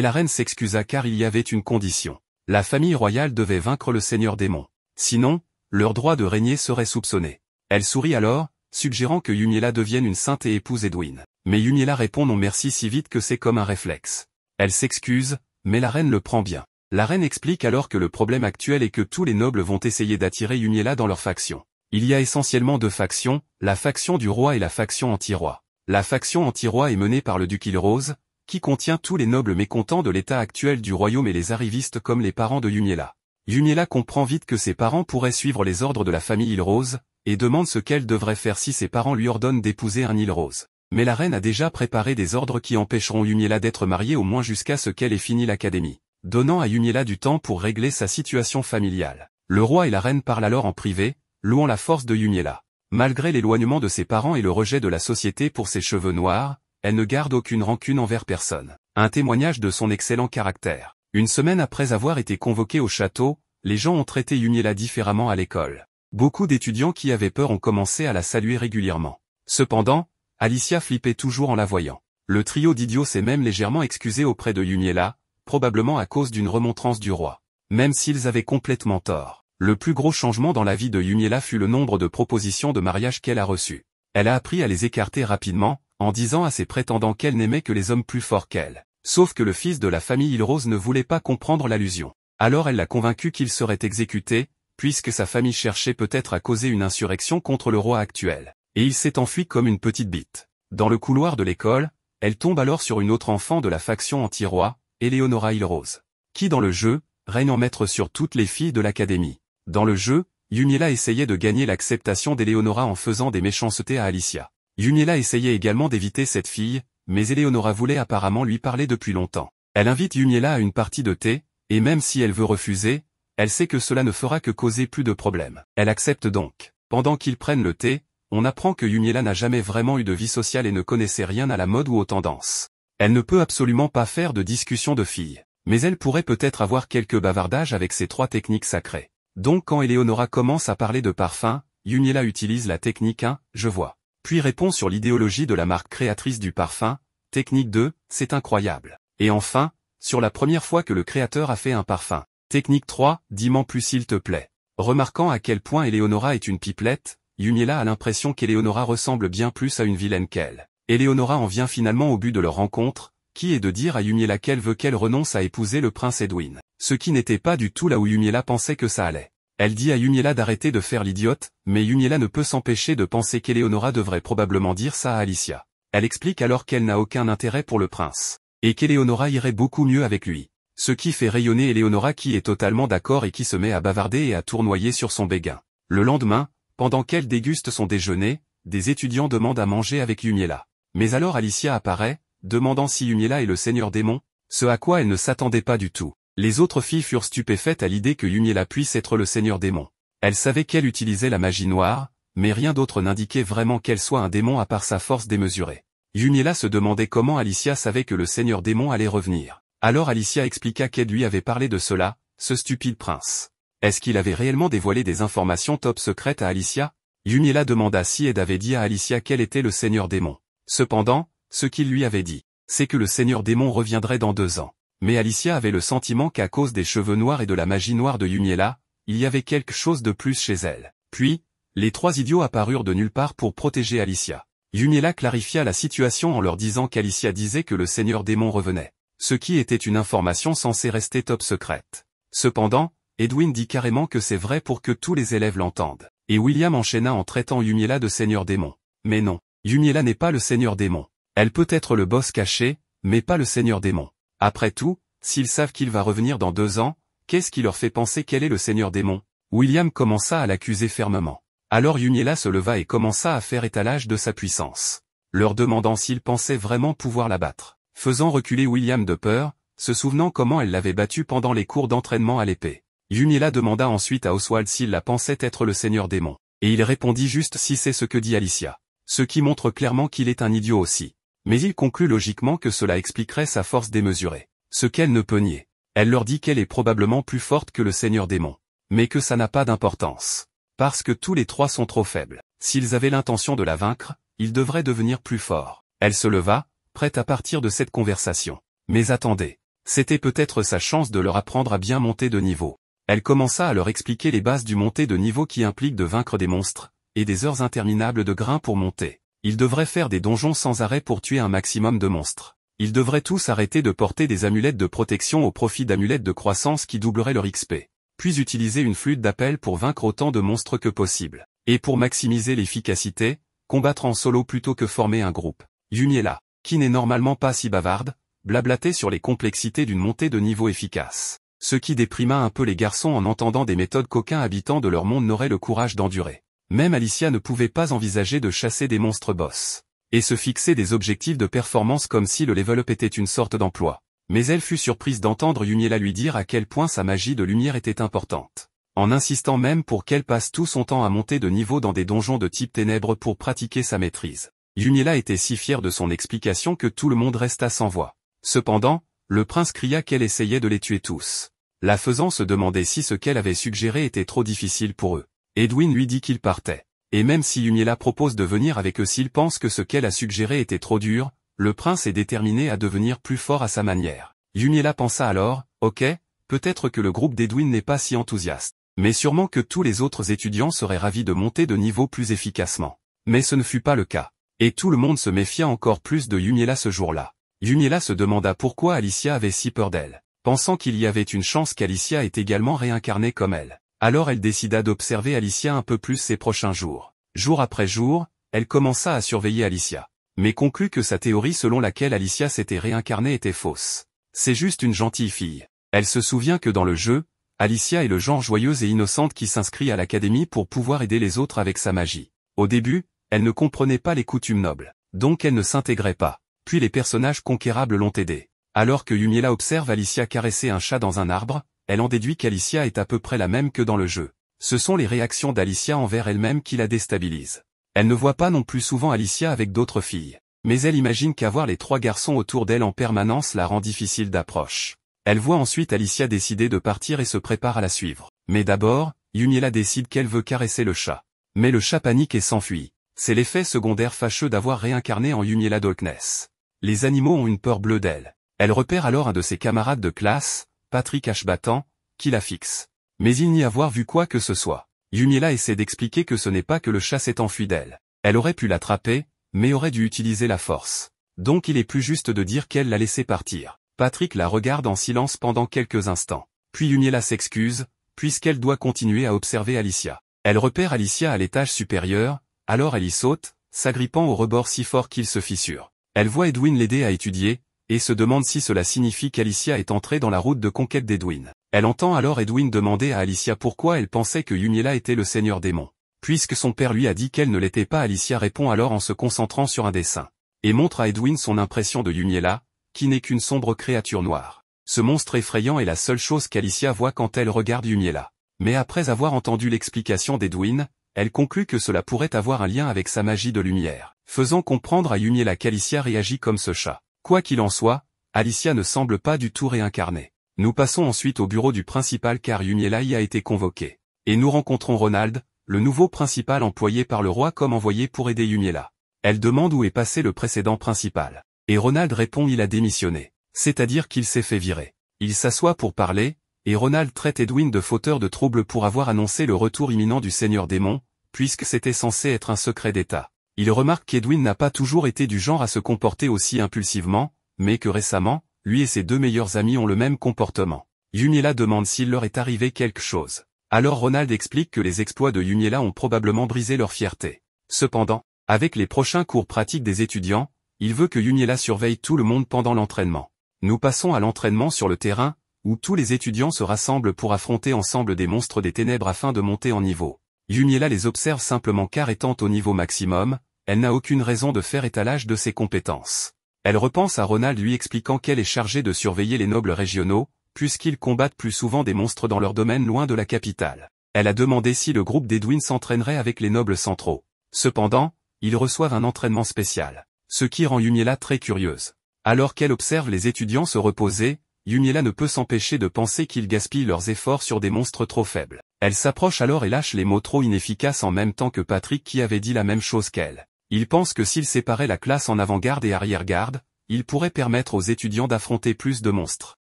la reine s'excusa car il y avait une condition. La famille royale devait vaincre le seigneur démon. Sinon, leur droit de régner serait soupçonné. Elle sourit alors, suggérant que Yumiella devienne une sainte et épouse Edwin. Mais Yumiella répond non merci si vite que c'est comme un réflexe. Elle s'excuse, mais la reine le prend bien. La reine explique alors que le problème actuel est que tous les nobles vont essayer d'attirer Yumiella dans leur faction. Il y a essentiellement deux factions, la faction du roi et la faction anti-roi. La faction anti-roi est menée par le duc Ilrose, qui contient tous les nobles mécontents de l'état actuel du royaume et les arrivistes comme les parents de Yumiella. Yumiella comprend vite que ses parents pourraient suivre les ordres de la famille Ilrose, et demande ce qu'elle devrait faire si ses parents lui ordonnent d'épouser un Ilrose. Mais la reine a déjà préparé des ordres qui empêcheront Yumiella d'être mariée au moins jusqu'à ce qu'elle ait fini l'académie, donnant à Yumiella du temps pour régler sa situation familiale. Le roi et la reine parlent alors en privé, louant la force de Yumiella. Malgré l'éloignement de ses parents et le rejet de la société pour ses cheveux noirs, elle ne garde aucune rancune envers personne. Un témoignage de son excellent caractère. Une semaine après avoir été convoquée au château, les gens ont traité Yumiella différemment à l'école. Beaucoup d'étudiants qui avaient peur ont commencé à la saluer régulièrement. Cependant, Alicia flippait toujours en la voyant. Le trio d'idiots s'est même légèrement excusé auprès de Yumiella, probablement à cause d'une remontrance du roi. Même s'ils avaient complètement tort. Le plus gros changement dans la vie de Yumiella fut le nombre de propositions de mariage qu'elle a reçues. Elle a appris à les écarter rapidement, en disant à ses prétendants qu'elle n'aimait que les hommes plus forts qu'elle. Sauf que le fils de la famille Ilrose ne voulait pas comprendre l'allusion. Alors elle l'a convaincu qu'il serait exécuté, puisque sa famille cherchait peut-être à causer une insurrection contre le roi actuel. Et il s'est enfui comme une petite bite. Dans le couloir de l'école, elle tombe alors sur une autre enfant de la faction anti-roi, Eleonora Ilrose, qui dans le jeu, règne en maître sur toutes les filles de l'académie. Dans le jeu, Yumiella essayait de gagner l'acceptation d'Eleonora en faisant des méchancetés à Alicia. Yumiella essayait également d'éviter cette fille, mais Eleonora voulait apparemment lui parler depuis longtemps. Elle invite Yumiella à une partie de thé, et même si elle veut refuser, elle sait que cela ne fera que causer plus de problèmes. Elle accepte donc. Pendant qu'ils prennent le thé, on apprend que Yumiella n'a jamais vraiment eu de vie sociale et ne connaissait rien à la mode ou aux tendances. Elle ne peut absolument pas faire de discussion de filles, mais elle pourrait peut-être avoir quelques bavardages avec ses 3 techniques sacrées. Donc quand Eleonora commence à parler de parfum, Yumiella utilise la technique 1, je vois. Puis répond sur l'idéologie de la marque créatrice du parfum, technique 2, c'est incroyable. Et enfin, sur la première fois que le créateur a fait un parfum. Technique 3, dis-m'en plus s'il te plaît. Remarquant à quel point Eleonora est une pipelette, Yumiella a l'impression qu'Eleonora ressemble bien plus à une vilaine qu'elle. Eleonora en vient finalement au but de leur rencontre, qui est de dire à Yumiella qu'elle veut qu'elle renonce à épouser le prince Edwin. Ce qui n'était pas du tout là où Yumiella pensait que ça allait. Elle dit à Yumiella d'arrêter de faire l'idiote, mais Yumiella ne peut s'empêcher de penser qu'Eleonora devrait probablement dire ça à Alicia. Elle explique alors qu'elle n'a aucun intérêt pour le prince, et qu'Eleonora irait beaucoup mieux avec lui. Ce qui fait rayonner Eleonora qui est totalement d'accord et qui se met à bavarder et à tournoyer sur son béguin. Le lendemain, pendant qu'elle déguste son déjeuner, des étudiants demandent à manger avec Yumiella. Mais alors Alicia apparaît, demandant si Yumiella est le seigneur démon, ce à quoi elle ne s'attendait pas du tout. Les autres filles furent stupéfaites à l'idée que Yumiella puisse être le seigneur démon. Elles savaient qu'elle utilisait la magie noire, mais rien d'autre n'indiquait vraiment qu'elle soit un démon à part sa force démesurée. Yumiella se demandait comment Alicia savait que le seigneur démon allait revenir. Alors Alicia expliqua qu'elle lui avait parlé de cela, ce stupide prince. Est-ce qu'il avait réellement dévoilé des informations top secrètes à Alicia? Yumiella demanda si Ed avait dit à Alicia quel était le seigneur démon. Cependant, ce qu'il lui avait dit, c'est que le seigneur démon reviendrait dans 2 ans. Mais Alicia avait le sentiment qu'à cause des cheveux noirs et de la magie noire de Yumiella, il y avait quelque chose de plus chez elle. Puis, les 3 idiots apparurent de nulle part pour protéger Alicia. Yumiella clarifia la situation en leur disant qu'Alicia disait que le seigneur démon revenait, ce qui était une information censée rester top secrète. Cependant, Edwin dit carrément que c'est vrai pour que tous les élèves l'entendent. Et William enchaîna en traitant Yumiella de seigneur démon. Mais non, Yumiella n'est pas le seigneur démon. Elle peut être le boss caché, mais pas le seigneur démon. Après tout, s'ils savent qu'il va revenir dans 2 ans, qu'est-ce qui leur fait penser qu'elle est le seigneur démon? William commença à l'accuser fermement. Alors Yumiella se leva et commença à faire étalage de sa puissance, leur demandant s'ils pensaient vraiment pouvoir la battre, faisant reculer William de peur, se souvenant comment elle l'avait battu pendant les cours d'entraînement à l'épée. Yumiella demanda ensuite à Oswald s'il la pensait être le seigneur démon, et il répondit juste si c'est ce que dit Alicia, ce qui montre clairement qu'il est un idiot aussi. Mais il conclut logiquement que cela expliquerait sa force démesurée, ce qu'elle ne peut nier. Elle leur dit qu'elle est probablement plus forte que le seigneur démon, mais que ça n'a pas d'importance. Parce que tous les trois sont trop faibles. S'ils avaient l'intention de la vaincre, ils devraient devenir plus forts. Elle se leva, prête à partir de cette conversation. Mais attendez. C'était peut-être sa chance de leur apprendre à bien monter de niveau. Elle commença à leur expliquer les bases du monter de niveau qui implique de vaincre des monstres, et des heures interminables de grains pour monter. Ils devraient faire des donjons sans arrêt pour tuer un maximum de monstres. Ils devraient tous arrêter de porter des amulettes de protection au profit d'amulettes de croissance qui doubleraient leur XP. Puis utiliser une flûte d'appel pour vaincre autant de monstres que possible. Et pour maximiser l'efficacité, combattre en solo plutôt que former un groupe. Yumiella, qui n'est normalement pas si bavarde, blablatait sur les complexités d'une montée de niveau efficace. Ce qui déprima un peu les garçons en entendant des méthodes qu'aucun habitant de leur monde n'aurait le courage d'endurer. Même Alicia ne pouvait pas envisager de chasser des monstres boss. Et se fixer des objectifs de performance comme si le level up était une sorte d'emploi. Mais elle fut surprise d'entendre Yumiella lui dire à quel point sa magie de lumière était importante. En insistant même pour qu'elle passe tout son temps à monter de niveau dans des donjons de type ténèbres pour pratiquer sa maîtrise. Yumiella était si fière de son explication que tout le monde resta sans voix. Cependant, le prince cria qu'elle essayait de les tuer tous. La faisant se demander si ce qu'elle avait suggéré était trop difficile pour eux. Edwin lui dit qu'il partait. Et même si Yumiella propose de venir avec eux s'il pense que ce qu'elle a suggéré était trop dur, le prince est déterminé à devenir plus fort à sa manière. Yumiella pensa alors, ok, peut-être que le groupe d'Edwin n'est pas si enthousiaste. Mais sûrement que tous les autres étudiants seraient ravis de monter de niveau plus efficacement. Mais ce ne fut pas le cas. Et tout le monde se méfia encore plus de Yumiella ce jour-là. Yumiella se demanda pourquoi Alicia avait si peur d'elle. Pensant qu'il y avait une chance qu'Alicia ait également réincarné comme elle. Alors elle décida d'observer Alicia un peu plus ces prochains jours. Jour après jour, elle commença à surveiller Alicia. Mais conclut que sa théorie selon laquelle Alicia s'était réincarnée était fausse. C'est juste une gentille fille. Elle se souvient que dans le jeu, Alicia est le genre joyeuse et innocente qui s'inscrit à l'académie pour pouvoir aider les autres avec sa magie. Au début, elle ne comprenait pas les coutumes nobles. Donc elle ne s'intégrait pas. Puis les personnages conquérables l'ont aidée. Alors que Yumiella observe Alicia caresser un chat dans un arbre, elle en déduit qu'Alicia est à peu près la même que dans le jeu. Ce sont les réactions d'Alicia envers elle-même qui la déstabilisent. Elle ne voit pas non plus souvent Alicia avec d'autres filles. Mais elle imagine qu'avoir les trois garçons autour d'elle en permanence la rend difficile d'approche. Elle voit ensuite Alicia décider de partir et se prépare à la suivre. Mais d'abord, Yumiella décide qu'elle veut caresser le chat. Mais le chat panique et s'enfuit. C'est l'effet secondaire fâcheux d'avoir réincarné en Yumiella Darkness. Les animaux ont une peur bleue d'elle. Elle repère alors un de ses camarades de classe, Patrick Ashbatan, qui la fixe. Mais il n'y a voir vu quoi que ce soit. Yumiella essaie d'expliquer que ce n'est pas que le chat s'est enfui d'elle. Elle aurait pu l'attraper, mais aurait dû utiliser la force. Donc il est plus juste de dire qu'elle l'a laissé partir. Patrick la regarde en silence pendant quelques instants. Puis Yumiella s'excuse, puisqu'elle doit continuer à observer Alicia. Elle repère Alicia à l'étage supérieur, alors elle y saute, s'agrippant au rebord si fort qu'il se fissure. Elle voit Edwin l'aider à étudier, et se demande si cela signifie qu'Alicia est entrée dans la route de conquête d'Edwin. Elle entend alors Edwin demander à Alicia pourquoi elle pensait que Yumiella était le seigneur démon. Puisque son père lui a dit qu'elle ne l'était pas, Alicia répond alors en se concentrant sur un dessin. Et montre à Edwin son impression de Yumiella, qui n'est qu'une sombre créature noire. Ce monstre effrayant est la seule chose qu'Alicia voit quand elle regarde Yumiella. Mais après avoir entendu l'explication d'Edwin, elle conclut que cela pourrait avoir un lien avec sa magie de lumière, faisant comprendre à Yumiella qu'Alicia réagit comme ce chat. Quoi qu'il en soit, Alicia ne semble pas du tout réincarnée. Nous passons ensuite au bureau du principal car Yumiella y a été convoquée. Et nous rencontrons Ronald, le nouveau principal employé par le roi comme envoyé pour aider Yumiella. Elle demande où est passé le précédent principal. Et Ronald répond il a démissionné. C'est-à-dire qu'il s'est fait virer. Il s'assoit pour parler, et Ronald traite Edwin de fauteur de troubles pour avoir annoncé le retour imminent du Seigneur Démon, puisque c'était censé être un secret d'État. Il remarque qu'Edwin n'a pas toujours été du genre à se comporter aussi impulsivement, mais que récemment, lui et ses deux meilleurs amis ont le même comportement. Yumiella demande s'il leur est arrivé quelque chose. Alors Ronald explique que les exploits de Yumiella ont probablement brisé leur fierté. Cependant, avec les prochains cours pratiques des étudiants, il veut que Yumiella surveille tout le monde pendant l'entraînement. Nous passons à l'entraînement sur le terrain, où tous les étudiants se rassemblent pour affronter ensemble des monstres des ténèbres afin de monter en niveau. Yumiella les observe simplement car étant au niveau maximum, elle n'a aucune raison de faire étalage de ses compétences. Elle repense à Ronald lui expliquant qu'elle est chargée de surveiller les nobles régionaux, puisqu'ils combattent plus souvent des monstres dans leur domaine loin de la capitale. Elle a demandé si le groupe d'Edwin s'entraînerait avec les nobles centraux. Cependant, ils reçoivent un entraînement spécial, ce qui rend Yumiella très curieuse. Alors qu'elle observe les étudiants se reposer, Yumiella ne peut s'empêcher de penser qu'ils gaspillent leurs efforts sur des monstres trop faibles. Elle s'approche alors et lâche les mots trop inefficaces en même temps que Patrick qui avait dit la même chose qu'elle. Il pense que s'il séparait la classe en avant-garde et arrière-garde, il pourrait permettre aux étudiants d'affronter plus de monstres.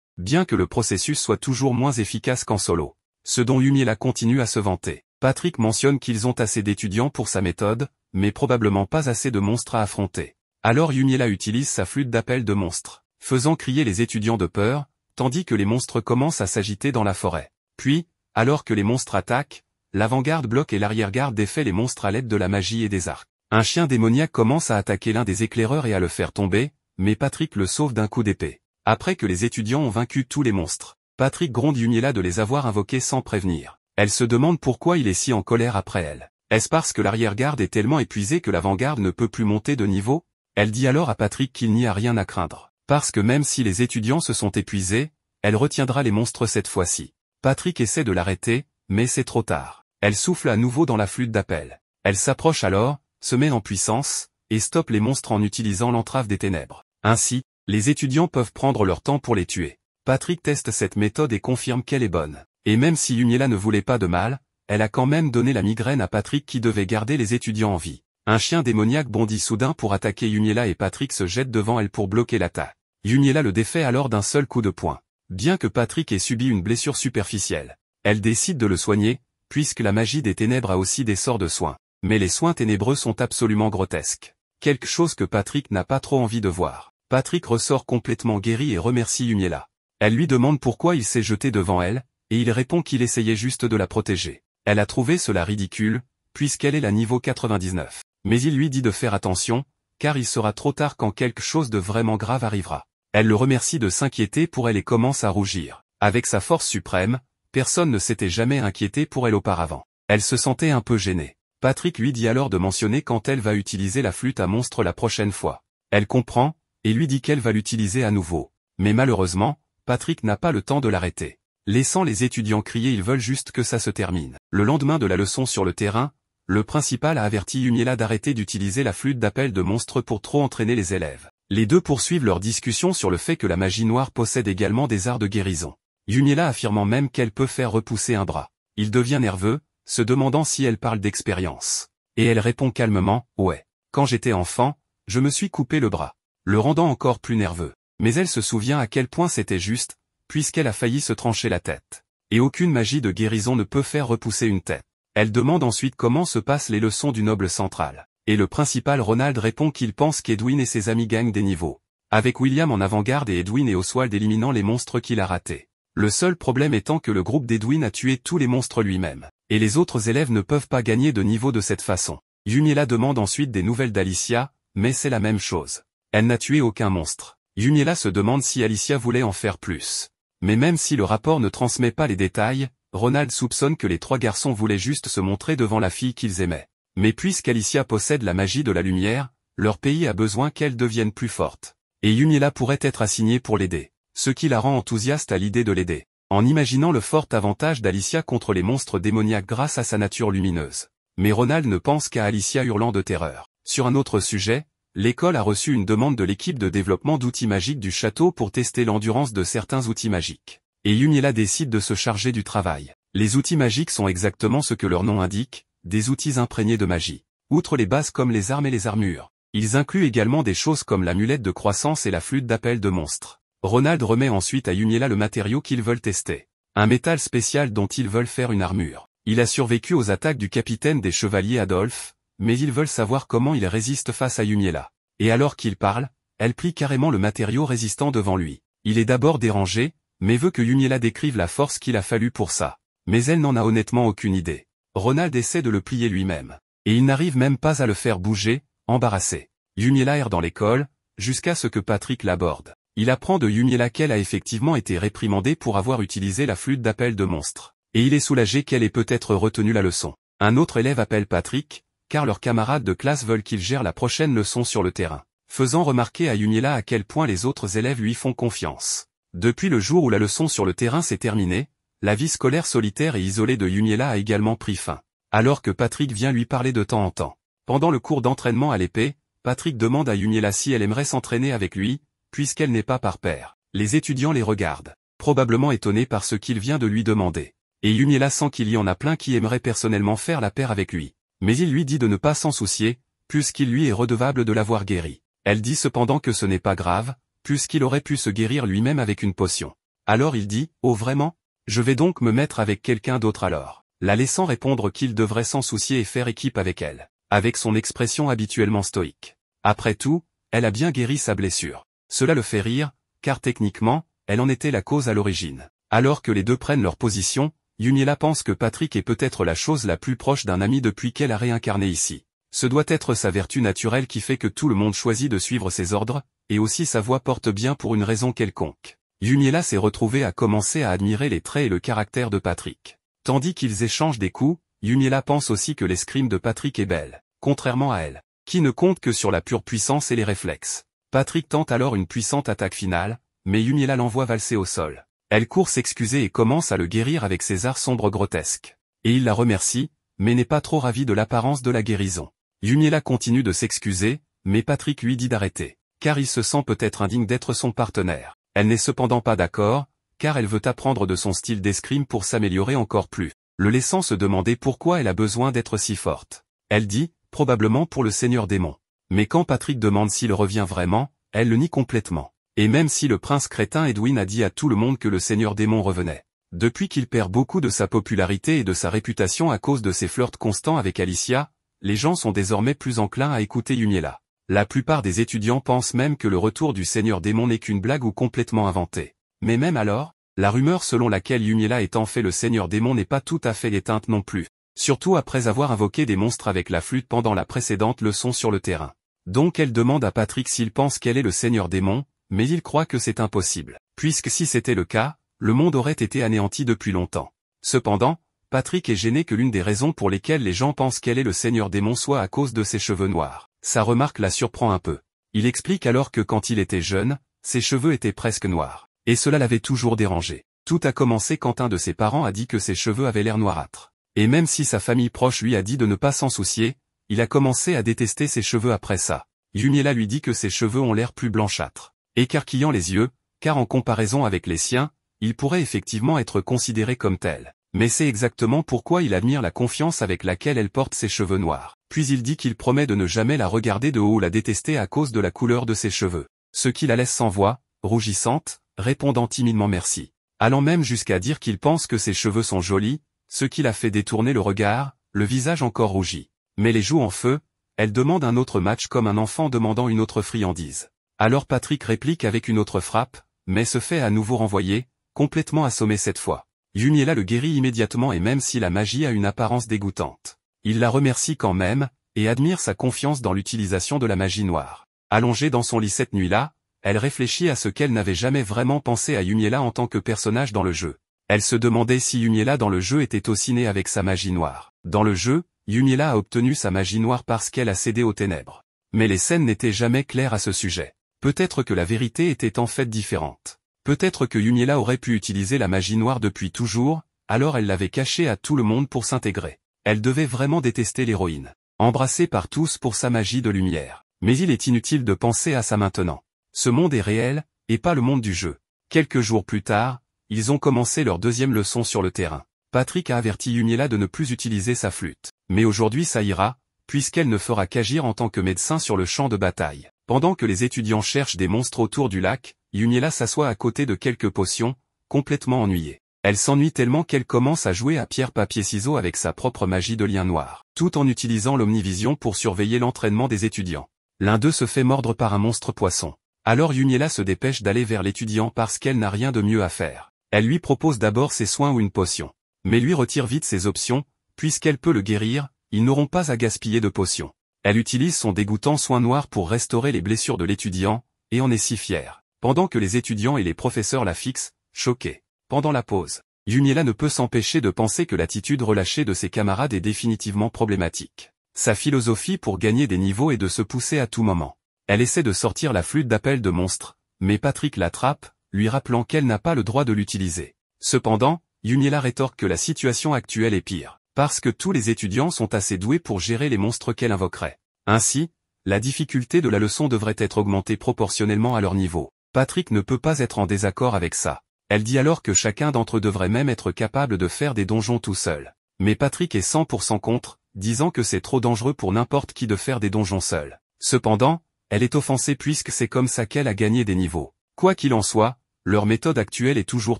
Bien que le processus soit toujours moins efficace qu'en solo. Ce dont Yumiela continue à se vanter. Patrick mentionne qu'ils ont assez d'étudiants pour sa méthode, mais probablement pas assez de monstres à affronter. Alors Yumiela utilise sa flûte d'appel de monstres, faisant crier les étudiants de peur, tandis que les monstres commencent à s'agiter dans la forêt. Puis, alors que les monstres attaquent, l'avant-garde bloque et l'arrière-garde défait les monstres à l'aide de la magie et des arcs. Un chien démoniaque commence à attaquer l'un des éclaireurs et à le faire tomber, mais Patrick le sauve d'un coup d'épée. Après que les étudiants ont vaincu tous les monstres, Patrick gronde Yumiela de les avoir invoqués sans prévenir. Elle se demande pourquoi il est si en colère après elle. Est-ce parce que l'arrière-garde est tellement épuisée que l'avant-garde ne peut plus monter de niveau? Elle dit alors à Patrick qu'il n'y a rien à craindre. Parce que même si les étudiants se sont épuisés, elle retiendra les monstres cette fois-ci. Patrick essaie de l'arrêter, mais c'est trop tard. Elle souffle à nouveau dans la flûte d'appel. Elle s'approche alors, se met en puissance, et stoppe les monstres en utilisant l'entrave des ténèbres. Ainsi, les étudiants peuvent prendre leur temps pour les tuer. Patrick teste cette méthode et confirme qu'elle est bonne. Et même si Yumiela ne voulait pas de mal, elle a quand même donné la migraine à Patrick qui devait garder les étudiants en vie. Un chien démoniaque bondit soudain pour attaquer Yumiela et Patrick se jette devant elle pour bloquer l'attaque. Yumiela le défait alors d'un seul coup de poing. Bien que Patrick ait subi une blessure superficielle, elle décide de le soigner, puisque la magie des ténèbres a aussi des sorts de soins. Mais les soins ténébreux sont absolument grotesques. Quelque chose que Patrick n'a pas trop envie de voir. Patrick ressort complètement guéri et remercie Yumiela. Elle lui demande pourquoi il s'est jeté devant elle, et il répond qu'il essayait juste de la protéger. Elle a trouvé cela ridicule, puisqu'elle est la niveau 99. Mais il lui dit de faire attention, car il sera trop tard quand quelque chose de vraiment grave arrivera. Elle le remercie de s'inquiéter pour elle et commence à rougir. Avec sa force suprême, personne ne s'était jamais inquiété pour elle auparavant. Elle se sentait un peu gênée. Patrick lui dit alors de mentionner quand elle va utiliser la flûte à monstre la prochaine fois. Elle comprend, et lui dit qu'elle va l'utiliser à nouveau. Mais malheureusement, Patrick n'a pas le temps de l'arrêter. Laissant les étudiants crier, ils veulent juste que ça se termine. Le lendemain de la leçon sur le terrain, le principal a averti Yumiela d'arrêter d'utiliser la flûte d'appel de monstre pour trop entraîner les élèves. Les deux poursuivent leur discussion sur le fait que la magie noire possède également des arts de guérison. Yumiela affirmant même qu'elle peut faire repousser un bras. Il devient nerveux, se demandant si elle parle d'expérience. Et elle répond calmement, « Ouais. Quand j'étais enfant, je me suis coupé le bras. » Le rendant encore plus nerveux. Mais elle se souvient à quel point c'était juste, puisqu'elle a failli se trancher la tête. Et aucune magie de guérison ne peut faire repousser une tête. Elle demande ensuite comment se passent les leçons du noble central. Et le principal Ronald répond qu'il pense qu'Edwin et ses amis gagnent des niveaux. Avec William en avant-garde et Edwin et Oswald éliminant les monstres qu'il a ratés. Le seul problème étant que le groupe d'Edwin a tué tous les monstres lui-même. Et les autres élèves ne peuvent pas gagner de niveau de cette façon. Yumiela demande ensuite des nouvelles d'Alicia, mais c'est la même chose. Elle n'a tué aucun monstre. Yumiela se demande si Alicia voulait en faire plus. Mais même si le rapport ne transmet pas les détails, Ronald soupçonne que les trois garçons voulaient juste se montrer devant la fille qu'ils aimaient. Mais puisqu'Alicia possède la magie de la lumière, leur pays a besoin qu'elle devienne plus forte. Et Yumiela pourrait être assignée pour l'aider. Ce qui la rend enthousiaste à l'idée de l'aider. En imaginant le fort avantage d'Alicia contre les monstres démoniaques grâce à sa nature lumineuse. Mais Ronald ne pense qu'à Alicia hurlant de terreur. Sur un autre sujet, l'école a reçu une demande de l'équipe de développement d'outils magiques du château pour tester l'endurance de certains outils magiques. Et Yumiela décide de se charger du travail. Les outils magiques sont exactement ce que leur nom indique, des outils imprégnés de magie. Outre les bases comme les armes et les armures, ils incluent également des choses comme l'amulette de croissance et la flûte d'appel de monstres. Ronald remet ensuite à Yumiela le matériau qu'ils veulent tester. Un métal spécial dont ils veulent faire une armure. Il a survécu aux attaques du capitaine des chevaliers Adolphe, mais ils veulent savoir comment il résiste face à Yumiela. Et alors qu'il parle, elle plie carrément le matériau résistant devant lui. Il est d'abord dérangé, mais veut que Yumiela décrive la force qu'il a fallu pour ça. Mais elle n'en a honnêtement aucune idée. Ronald essaie de le plier lui-même. Et il n'arrive même pas à le faire bouger, embarrassé. Yumiela erre dans l'école, jusqu'à ce que Patrick l'aborde. Il apprend de Yumiela qu'elle a effectivement été réprimandée pour avoir utilisé la flûte d'appel de monstre. Et il est soulagé qu'elle ait peut-être retenu la leçon. Un autre élève appelle Patrick, car leurs camarades de classe veulent qu'il gère la prochaine leçon sur le terrain. Faisant remarquer à Yumiela à quel point les autres élèves lui font confiance. Depuis le jour où la leçon sur le terrain s'est terminée, la vie scolaire solitaire et isolée de Yumiela a également pris fin. Alors que Patrick vient lui parler de temps en temps. Pendant le cours d'entraînement à l'épée, Patrick demande à Yumiela si elle aimerait s'entraîner avec lui, puisqu'elle n'est pas par pair. Les étudiants les regardent, probablement étonnés par ce qu'il vient de lui demander. Et Yumiela sent qu'il y en a plein qui aimeraient personnellement faire la paire avec lui. Mais il lui dit de ne pas s'en soucier, puisqu'il lui est redevable de l'avoir guéri. Elle dit cependant que ce n'est pas grave, puisqu'il aurait pu se guérir lui-même avec une potion. Alors il dit, « Oh vraiment? Je vais donc me mettre avec quelqu'un d'autre alors. » La laissant répondre qu'il devrait s'en soucier et faire équipe avec elle, avec son expression habituellement stoïque. Après tout, elle a bien guéri sa blessure. Cela le fait rire, car techniquement, elle en était la cause à l'origine. Alors que les deux prennent leur position, Yumiela pense que Patrick est peut-être la chose la plus proche d'un ami depuis qu'elle a réincarné ici. Ce doit être sa vertu naturelle qui fait que tout le monde choisit de suivre ses ordres, et aussi sa voix porte bien pour une raison quelconque. Yumiela s'est retrouvée à commencer à admirer les traits et le caractère de Patrick. Tandis qu'ils échangent des coups, Yumiela pense aussi que l'escrime de Patrick est belle, contrairement à elle, qui ne compte que sur la pure puissance et les réflexes. Patrick tente alors une puissante attaque finale, mais Yumiela l'envoie valser au sol. Elle court s'excuser et commence à le guérir avec ses arts sombres grotesques. Et il la remercie, mais n'est pas trop ravi de l'apparence de la guérison. Yumiela continue de s'excuser, mais Patrick lui dit d'arrêter, car il se sent peut-être indigne d'être son partenaire. Elle n'est cependant pas d'accord, car elle veut apprendre de son style d'escrime pour s'améliorer encore plus, le laissant se demander pourquoi elle a besoin d'être si forte. Elle dit, probablement pour le Seigneur Démon. Mais quand Patrick demande s'il revient vraiment, elle le nie complètement. Et même si le prince crétin Edwin a dit à tout le monde que le Seigneur Démon revenait. Depuis qu'il perd beaucoup de sa popularité et de sa réputation à cause de ses flirts constants avec Alicia, les gens sont désormais plus enclins à écouter Yumiela. La plupart des étudiants pensent même que le retour du Seigneur Démon n'est qu'une blague ou complètement inventée. Mais même alors, la rumeur selon laquelle Yumiela est en fait le Seigneur Démon n'est pas tout à fait éteinte non plus. Surtout après avoir invoqué des monstres avec la flûte pendant la précédente leçon sur le terrain. Donc elle demande à Patrick s'il pense qu'elle est le Seigneur Démon, mais il croit que c'est impossible, puisque si c'était le cas, le monde aurait été anéanti depuis longtemps. Cependant, Patrick est gêné que l'une des raisons pour lesquelles les gens pensent qu'elle est le Seigneur Démon soit à cause de ses cheveux noirs. Sa remarque la surprend un peu. Il explique alors que quand il était jeune, ses cheveux étaient presque noirs, et cela l'avait toujours dérangé. Tout a commencé quand un de ses parents a dit que ses cheveux avaient l'air noirâtres. Et même si sa famille proche lui a dit de ne pas s'en soucier, il a commencé à détester ses cheveux après ça. Yumiela lui dit que ses cheveux ont l'air plus blanchâtres, écarquillant les yeux, car en comparaison avec les siens, il pourrait effectivement être considéré comme tel. Mais c'est exactement pourquoi il admire la confiance avec laquelle elle porte ses cheveux noirs. Puis il dit qu'il promet de ne jamais la regarder de haut ou la détester à cause de la couleur de ses cheveux. Ce qui la laisse sans voix, rougissante, répondant timidement merci. Allant même jusqu'à dire qu'il pense que ses cheveux sont jolis, ce qui la fait détourner le regard, le visage encore rougi. Mais les joues en feu, elle demande un autre match comme un enfant demandant une autre friandise. Alors Patrick réplique avec une autre frappe, mais se fait à nouveau renvoyer, complètement assommé cette fois. Yumiela le guérit immédiatement et même si la magie a une apparence dégoûtante. Il la remercie quand même, et admire sa confiance dans l'utilisation de la magie noire. Allongée dans son lit cette nuit-là, elle réfléchit à ce qu'elle n'avait jamais vraiment pensé à Yumiela en tant que personnage dans le jeu. Elle se demandait si Yumiela dans le jeu était aussi née avec sa magie noire. Dans le jeu, Yumiela a obtenu sa magie noire parce qu'elle a cédé aux ténèbres. Mais les scènes n'étaient jamais claires à ce sujet. Peut-être que la vérité était en fait différente. Peut-être que Yumiela aurait pu utiliser la magie noire depuis toujours, alors elle l'avait cachée à tout le monde pour s'intégrer. Elle devait vraiment détester l'héroïne, embrassée par tous pour sa magie de lumière. Mais il est inutile de penser à ça maintenant. Ce monde est réel, et pas le monde du jeu. Quelques jours plus tard, ils ont commencé leur deuxième leçon sur le terrain. Patrick a averti Yumiela de ne plus utiliser sa flûte. Mais aujourd'hui ça ira, puisqu'elle ne fera qu'agir en tant que médecin sur le champ de bataille. Pendant que les étudiants cherchent des monstres autour du lac, Yumiela s'assoit à côté de quelques potions, complètement ennuyée. Elle s'ennuie tellement qu'elle commence à jouer à pierre-papier-ciseaux avec sa propre magie de lien noir, tout en utilisant l'omnivision pour surveiller l'entraînement des étudiants. L'un d'eux se fait mordre par un monstre poisson. Alors Yumiela se dépêche d'aller vers l'étudiant parce qu'elle n'a rien de mieux à faire. Elle lui propose d'abord ses soins ou une potion. Mais lui retire vite ses options, puisqu'elle peut le guérir, ils n'auront pas à gaspiller de potions. Elle utilise son dégoûtant soin noir pour restaurer les blessures de l'étudiant, et en est si fière. Pendant que les étudiants et les professeurs la fixent, choqués. Pendant la pause, Yumiela ne peut s'empêcher de penser que l'attitude relâchée de ses camarades est définitivement problématique. Sa philosophie pour gagner des niveaux est de se pousser à tout moment. Elle essaie de sortir la flûte d'appel de monstre, mais Patrick l'attrape, lui rappelant qu'elle n'a pas le droit de l'utiliser. Cependant, Yumiela rétorque que la situation actuelle est pire, parce que tous les étudiants sont assez doués pour gérer les monstres qu'elle invoquerait. Ainsi, la difficulté de la leçon devrait être augmentée proportionnellement à leur niveau. Patrick ne peut pas être en désaccord avec ça. Elle dit alors que chacun d'entre eux devrait même être capable de faire des donjons tout seul. Mais Patrick est 100% contre, disant que c'est trop dangereux pour n'importe qui de faire des donjons seul. Cependant, elle est offensée puisque c'est comme ça qu'elle a gagné des niveaux. Quoi qu'il en soit, leur méthode actuelle est toujours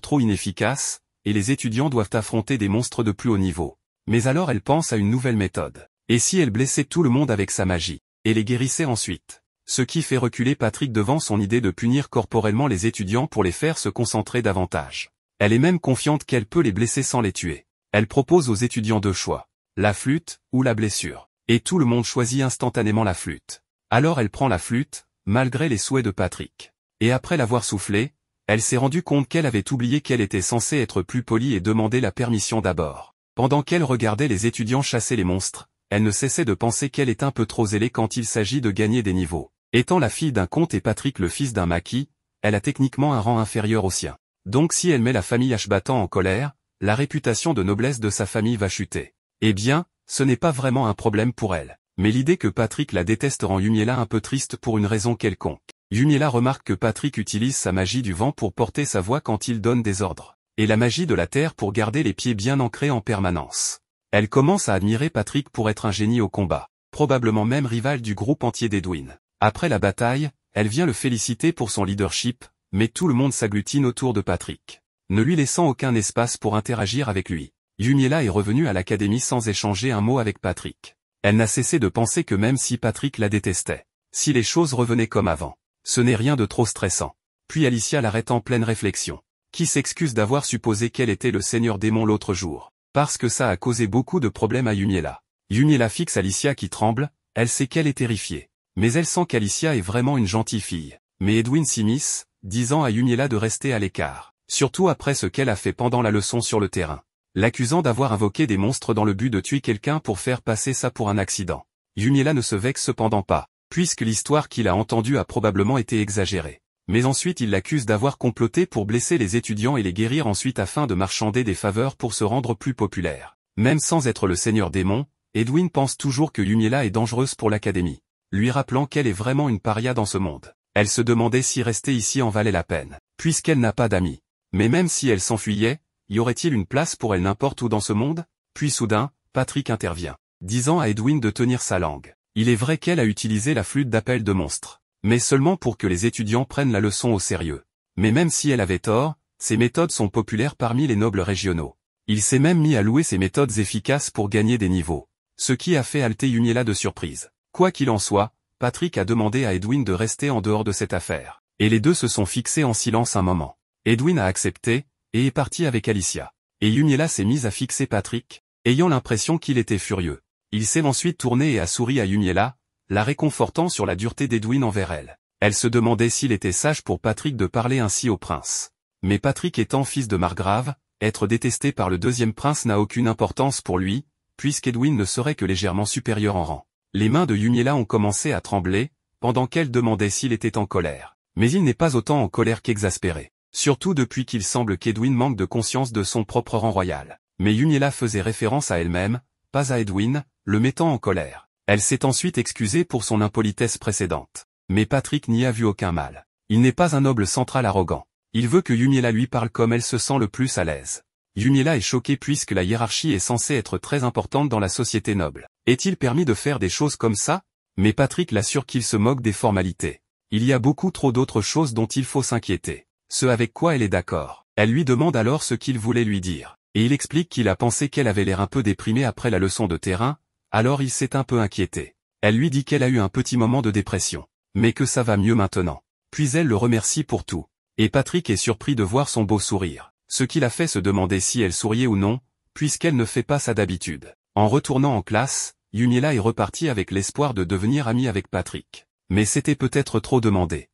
trop inefficace, et les étudiants doivent affronter des monstres de plus haut niveau. Mais alors elle pense à une nouvelle méthode. Et si elle blessait tout le monde avec sa magie, et les guérissait ensuite? Ce qui fait reculer Patrick devant son idée de punir corporellement les étudiants pour les faire se concentrer davantage. Elle est même confiante qu'elle peut les blesser sans les tuer. Elle propose aux étudiants deux choix, la flûte ou la blessure. Et tout le monde choisit instantanément la flûte. Alors elle prend la flûte, malgré les souhaits de Patrick. Et après l'avoir soufflée, elle s'est rendue compte qu'elle avait oublié qu'elle était censée être plus polie et demander la permission d'abord. Pendant qu'elle regardait les étudiants chasser les monstres, elle ne cessait de penser qu'elle est un peu trop zélée quand il s'agit de gagner des niveaux. Étant la fille d'un comte et Patrick le fils d'un maquis, elle a techniquement un rang inférieur au sien. Donc si elle met la famille Ashbatan en colère, la réputation de noblesse de sa famille va chuter. Eh bien, ce n'est pas vraiment un problème pour elle. Mais l'idée que Patrick la déteste rend Yumiela un peu triste pour une raison quelconque. Yumiela remarque que Patrick utilise sa magie du vent pour porter sa voix quand il donne des ordres, et la magie de la terre pour garder les pieds bien ancrés en permanence. Elle commence à admirer Patrick pour être un génie au combat, probablement même rival du groupe entier d'Edwin. Après la bataille, elle vient le féliciter pour son leadership, mais tout le monde s'agglutine autour de Patrick, ne lui laissant aucun espace pour interagir avec lui. Yumiela est revenue à l'académie sans échanger un mot avec Patrick. Elle n'a cessé de penser que même si Patrick la détestait, si les choses revenaient comme avant, ce n'est rien de trop stressant. Puis Alicia l'arrête en pleine réflexion, qui s'excuse d'avoir supposé qu'elle était le seigneur démon l'autre jour, parce que ça a causé beaucoup de problèmes à Yumiela. Yumiela fixe Alicia qui tremble, elle sait qu'elle est terrifiée. Mais elle sent qu'Alicia est vraiment une gentille fille. Mais Edwin s'immisce, disant à Yumiela de rester à l'écart, surtout après ce qu'elle a fait pendant la leçon sur le terrain, l'accusant d'avoir invoqué des monstres dans le but de tuer quelqu'un pour faire passer ça pour un accident. Yumiela ne se vexe cependant pas, puisque l'histoire qu'il a entendue a probablement été exagérée. Mais ensuite il l'accuse d'avoir comploté pour blesser les étudiants et les guérir ensuite afin de marchander des faveurs pour se rendre plus populaire. Même sans être le seigneur démon, Edwin pense toujours que Yumiela est dangereuse pour l'académie, lui rappelant qu'elle est vraiment une paria dans ce monde. Elle se demandait si rester ici en valait la peine, puisqu'elle n'a pas d'amis. Mais même si elle s'enfuyait, y aurait-il une place pour elle n'importe où dans ce monde? Puis soudain, Patrick intervient, disant à Edwin de tenir sa langue. Il est vrai qu'elle a utilisé la flûte d'appel de monstre, mais seulement pour que les étudiants prennent la leçon au sérieux. Mais même si elle avait tort, ces méthodes sont populaires parmi les nobles régionaux. Il s'est même mis à louer ces méthodes efficaces pour gagner des niveaux, ce qui a fait halter Yumiela de surprise. Quoi qu'il en soit, Patrick a demandé à Edwin de rester en dehors de cette affaire, et les deux se sont fixés en silence un moment. Edwin a accepté, et est parti avec Alicia. Et Yumiela s'est mise à fixer Patrick, ayant l'impression qu'il était furieux. Il s'est ensuite tourné et a souri à Yumiela, la réconfortant sur la dureté d'Edwin envers elle. Elle se demandait s'il était sage pour Patrick de parler ainsi au prince. Mais Patrick étant fils de margrave, être détesté par le deuxième prince n'a aucune importance pour lui, puisqu'Edwin ne serait que légèrement supérieur en rang. Les mains de Yumiela ont commencé à trembler, pendant qu'elle demandait s'il était en colère. Mais il n'est pas autant en colère qu'exaspéré. Surtout depuis qu'il semble qu'Edwin manque de conscience de son propre rang royal. Mais Yumiela faisait référence à elle-même, pas à Edwin, le mettant en colère. Elle s'est ensuite excusée pour son impolitesse précédente. Mais Patrick n'y a vu aucun mal. Il n'est pas un noble central arrogant. Il veut que Yumiela lui parle comme elle se sent le plus à l'aise. Yumiela est choquée puisque la hiérarchie est censée être très importante dans la société noble. Est-il permis de faire des choses comme ça? Mais Patrick l'assure qu'il se moque des formalités. Il y a beaucoup trop d'autres choses dont il faut s'inquiéter. Ce avec quoi elle est d'accord. Elle lui demande alors ce qu'il voulait lui dire. Et il explique qu'il a pensé qu'elle avait l'air un peu déprimée après la leçon de terrain, alors il s'est un peu inquiété. Elle lui dit qu'elle a eu un petit moment de dépression, mais que ça va mieux maintenant. Puis elle le remercie pour tout. Et Patrick est surpris de voir son beau sourire, ce qui l'a fait se demander si elle souriait ou non, puisqu'elle ne fait pas ça d'habitude. En retournant en classe, Yumiela est repartie avec l'espoir de devenir amie avec Patrick. Mais c'était peut-être trop demandé.